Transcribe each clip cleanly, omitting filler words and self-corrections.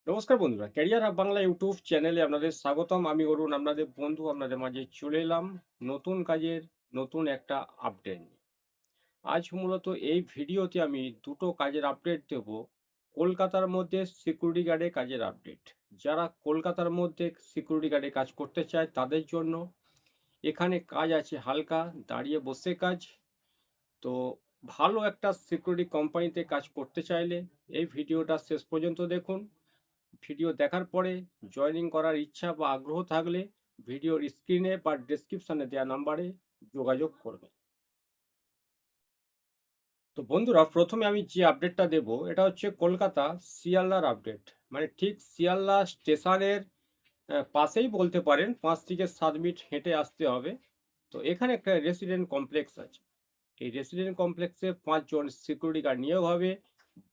নমস্কার বন্ধুরা, career hub Bangla YouTube চ্যানেলে আপনাদের স্বাগতম। আমি অরুণ, আপনাদের বন্ধু। আপনাদের মাঝে চলে এলাম নতুন কাজের নতুন একটা আপডেট নিয়ে। আজ মূলত এই ভিডিওতে আমি দুটো কাজের আপডেট দেব। কলকাতার মধ্যে সিকিউরিটি গার্ডের কাজের আপডেট। যারা কলকাতার মধ্যে সিকিউরিটি গার্ডে কাজ করতে চায় তাদের জন্য এখানে কাজ আছে হালকা, দাঁড়িয়ে বসে কাজ। তো ভালো একটা সিকিউরিটি কোম্পানিতে কাজ করতে চাইলে এই ভিডিওটা শেষ পর্যন্ত দেখুন। ভিডিও দেখার পরে জয়েনিং করার ইচ্ছা বা আগ্রহ থাকলে ভিডিওর স্ক্রিনে বা ডেসক্রিপশনে দেওয়া নাম্বারে যোগাযোগ করবেন। তো বন্ধুরা, প্রথমে আমি যে আপডেটটা দেব এটা হচ্ছে কলকাতা শিয়ালদার আপডেট। মানে ঠিক শিয়ালদা স্টেশনের পাশেই বলতে পারেন, 5 থেকে 7 মিনিট হেঁটে আসতে হবে। তো এখানে একটা রেসিডেন্ট কমপ্লেক্স আছে। এই রেসিডেন্ট কমপ্লেক্সে 5 জন সিকিউরিটি গার্ড নিয়োগ হবে।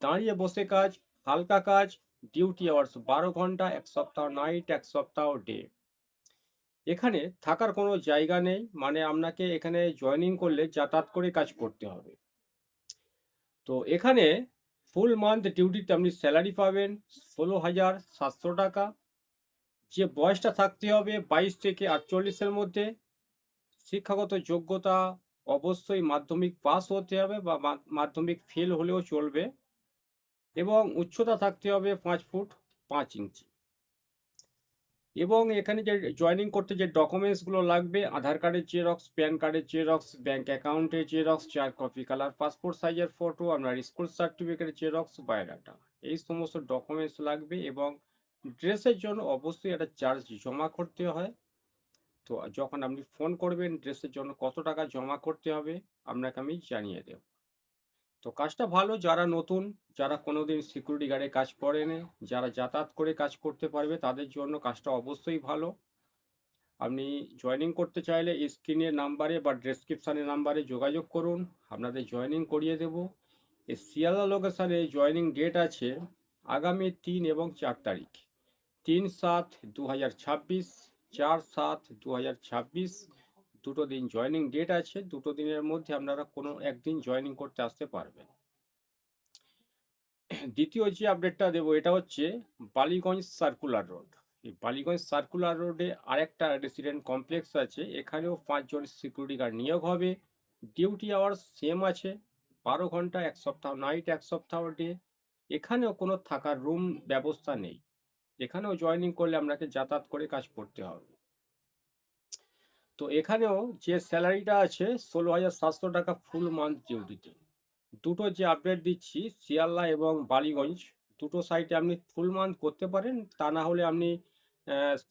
দাঁড়িয়ে বসে কাজ, হালকা কাজ, ডিউটি আওয়ার্স 12 ঘন্টা, 1 সপ্তাহ নাইট, 1 সপ্তাহ ডে। এখানে থাকার কোনো জায়গা নেই, মানে আপনাকে এখানে জয়েনিং করলে যাতায়াত করে কাজ করতে হবে। তো এখানে ফুল মান্থ ডিউটিতে আপনি স্যালারি পাবেন 16,700 টাকা। যে বয়সটা থাকতে হবে 22 থেকে 48-এর মধ্যে। শিক্ষাগত যোগ্যতা অবশ্যই মাধ্যমিক পাস হতে হবে বা মাধ্যমিক ফেল হলেও চলবে, এবং উচ্চতা থাকতে হবে 5 ফুট 5 ইঞ্চি। এবং এখানে যে জয়েনিং করতে যে ডকুমেন্টসগুলো লাগবে: আধার কার্ডের জেরক্স, প্যান কার্ডের জেরক্স, ব্যাংক অ্যাকাউন্টের জেরক্স, 4 কপি কালার পাসপোর্ট সাইজের ফটো, আপনার স্কুল সার্টিফিকেটের জেরক্স, বায়োডাটা। এই সমস্ত ডকুমেন্টস লাগবে। এবং ড্রেসের জন্য অবশ্যই একটা চার্জ জমা করতে হয়। তো যখন আপনি ফোন করবেন ড্রেসের জন্য কত টাকা জমা করতে হবে আপনাকে আমি জানিয়ে দেব। তো কাজটা ভালো। যারা নতুন, যারা কোনোদিন সিকিউরিটি গার্ডে কাজ করেনি, যারা যাতায়াত করে কাজ করতে পারবে তাদের জন্য কাজটা অবশ্যই ভালো। আপনি জয়েনিং করতে চাইলে স্ক্রিনের নাম্বারে বা ডেসক্রিপশানের নাম্বারে যোগাযোগ করুন, আপনাদের জয়েনিং করিয়ে দেব। এই শিয়ালদা লোকেশানে জয়েনিং ডেট আছে আগামী 3 এবং 4 তারিখ। 3/7/2026, 4/7/2026, দুটো দিন জয়েনিং ডেট আছে। দুটো দিনের মধ্যে আপনারা কোনো একদিন জয়েনিং করতে আসতে পারবেন। দ্বিতীয় যে আপডেটটা দেবো এটা হচ্ছে বালিগঞ্জ সার্কুলার রোড। এই বালিগঞ্জ সার্কুলার রোডে আরেকটা রেসিডেন্ট কমপ্লেক্স আছে। এখানেও 5 জন সিকিউরিটি গার্ড নিয়োগ হবে। ডিউটি আওয়ার্স সেম আছে, 12 ঘন্টা, 1 সপ্তাহ নাইট, 1 সপ্তাহ ডে। এখানেও কোনো থাকার রুম ব্যবস্থা নেই। এখানেও জয়েনিং করলে আপনাকে যাতায়াত করে কাজ করতে হবে। তো এখানেও যে স্যালারিটা আছে 16,700 টাকা ফুল মান্থ ডিউটিতে। দুটো যে আপডেট দিচ্ছি, শিয়ালদা এবং বালিগঞ্জ, দুটো সাইটে আপনি ফুল মান্থ করতে পারেন। তা না হলে আপনি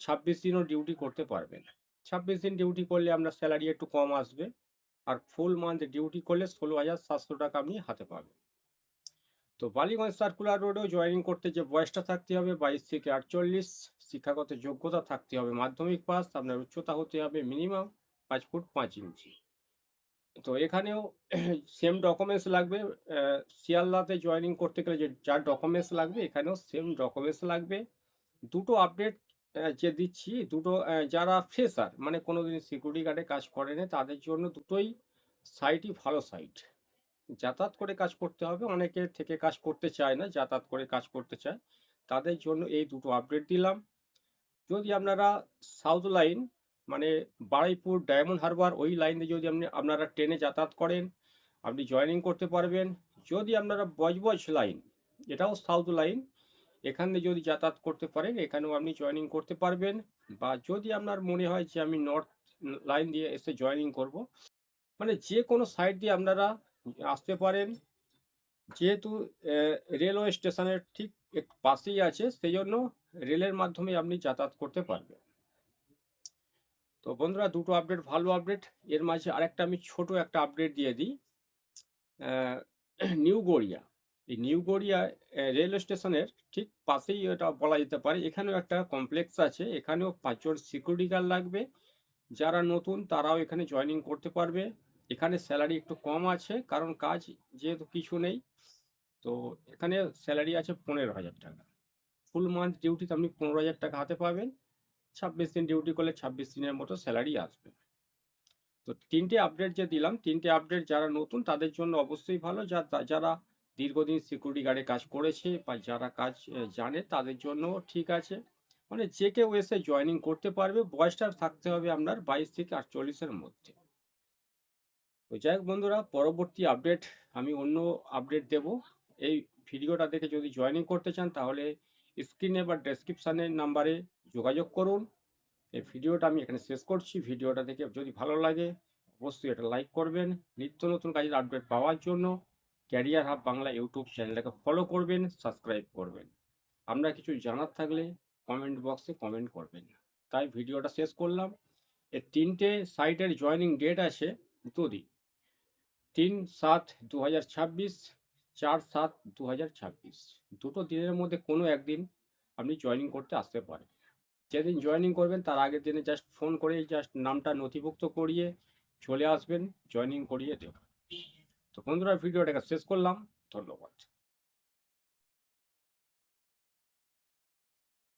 26 দিনও ডিউটি করতে পারবেন। 26 দিন ডিউটি করলে আপনার স্যালারি একটু কম আসবে। আর ফুল মান্থ ডিউটি করলে 16,700 টাকা আপনি হাতে পাবেন। তো বালিগঞ্জ সার্কুলার রোডেও জয়েনিং করতে যে বয়সটা থাকতে হবে 22 থেকে 48। শিক্ষাগত যোগ্যতা থাকতে হবে মাধ্যমিক পাস। আপনার উচ্চতা হতে হবে মিনিমাম 5 ফুট 5 ইঞ্চি। তো এখানেও সেম ডকুমেন্টস লাগবে। শিয়ালদাতে জয়েনিং করতে গেলে যে যা ডকুমেন্টস লাগবে এখানেও সেম ডকুমেন্টস লাগবে। দুটো আপডেট যে দিচ্ছি, দুটো যারা ফ্রেশার, মানে কোনোদিন সিকিউরিটি গার্ডে কাজ করেনি তাদের জন্য দুটোই সাইটই ভালো সাইট। যাতায়াত করে কাজ করতে হবে, অনেকে থেকে কাজ করতে চায় না, যাতায়াত করে কাজ করতে চায়। তাদের জন্য এই দুটো আপডেট দিলাম। যদি আপনারা সাউথ লাইন, মানে বারুইপুর ডায়মন্ড হারবার ওই লাইনে যদি আপনারা ট্রেনে যাতায়াত করেন আপনি জয়েনিং করতে পারবেন। যদি আপনারা বজবজ লাইন, এটাও সাউথ লাইন, এখানে যদি যাতায়াত করতে পারেন এখানেও আপনি জয়েনিং করতে পারবেন। বা যদি আপনার মনে হয় যে আমি নর্থ লাইন দিয়ে এসে জয়েনিং করব, মানে যে কোনো সাইড দিয়ে আপনারা আসতে পারেন। যেহেতু রেলওয়ে স্টেশনের ঠিক একটু পাশেই আছে, সেই জন্য রেলের মাধ্যমে আপনি যাতায়াত করতে পারবেন। তো বন্ধুরা, দুটো আপডেট ভালো আপডেট। এর মাঝে আরেকটা আমি ছোট একটা আপডেট দিয়ে দিই। আহ, নিউ গড়িয়া, এই নিউ গড়িয়া রেলওয়ে স্টেশনের ঠিক পাশেই এটা বলা যেতে পারে। এখানেও একটা কমপ্লেক্স আছে, এখানেও 5 জন সিকিউরিটি গার্ড লাগবে। যারা নতুন তারাও এখানে জয়েনিং করতে পারবে। এখানে স্যালারি একটু কম আছে কারণ কাজ যেহেতু কিছু নেই। তো এখানে স্যালারি আছে 15,000 টাকা। ফুল মান্থ ডিউটিতে আপনি 15,000 টাকা হাতে পাবেন। 26 দিন ডিউটি করলে 26 দিনের মতো স্যালারি আসবে। তো তিনটে আপডেট যে দিলাম, তিনটে আপডেট যারা নতুন তাদের জন্য অবশ্যই ভালো। যারা দীর্ঘদিন সিকিউরিটি গার্ডে কাজ করেছে বা যারা কাজ জানে তাদের জন্য ঠিক আছে। মানে যে কেউ এসে জয়েনিং করতে পারবে। বয়সটা থাকতে হবে আপনার 22 থেকে 48-এর মধ্যে। তো যাই হোক বন্ধুরা, পরবর্তী আপডেট আমি অন্য আপডেট দেব। এই ভিডিওটা দেখে যদি জয়েনিং করতে চান তাহলে স্ক্রিনে বা ডেসক্রিপশানের নাম্বারে যোগাযোগ করুন। এই ভিডিওটা আমি এখানে শেষ করছি। ভিডিওটা দেখে যদি ভালো লাগে অবশ্যই এটা লাইক করবেন। নিত্য নতুন কাজের আপডেট পাওয়ার জন্য ক্যারিয়ার হাব বাংলা ইউটিউব চ্যানেলটাকে ফলো করবেন, সাবস্ক্রাইব করবেন। আপনার কিছু জানার থাকলে কমেন্ট বক্সে কমেন্ট করবেন। তাই ভিডিওটা শেষ করলাম। এর 3টে সাইটের জয়েনিং ডেট আছে 2 দিন। 3/7/2026, 4/7/2026। দুটো দিনের মধ্যে কোনো একদিন আপনি জয়েনিং করতে আসতে পারেন। যেদিন জয়েনিং করবেন তার আগের দিনে জাস্ট ফোন করে জাস্ট নামটা নথিভুক্ত করিয়ে চলে আসবেন, জয়েনিং করিয়ে দেব। তো বন্ধুরা, ভিডিওটাকে শেষ করলাম। ধন্যবাদ।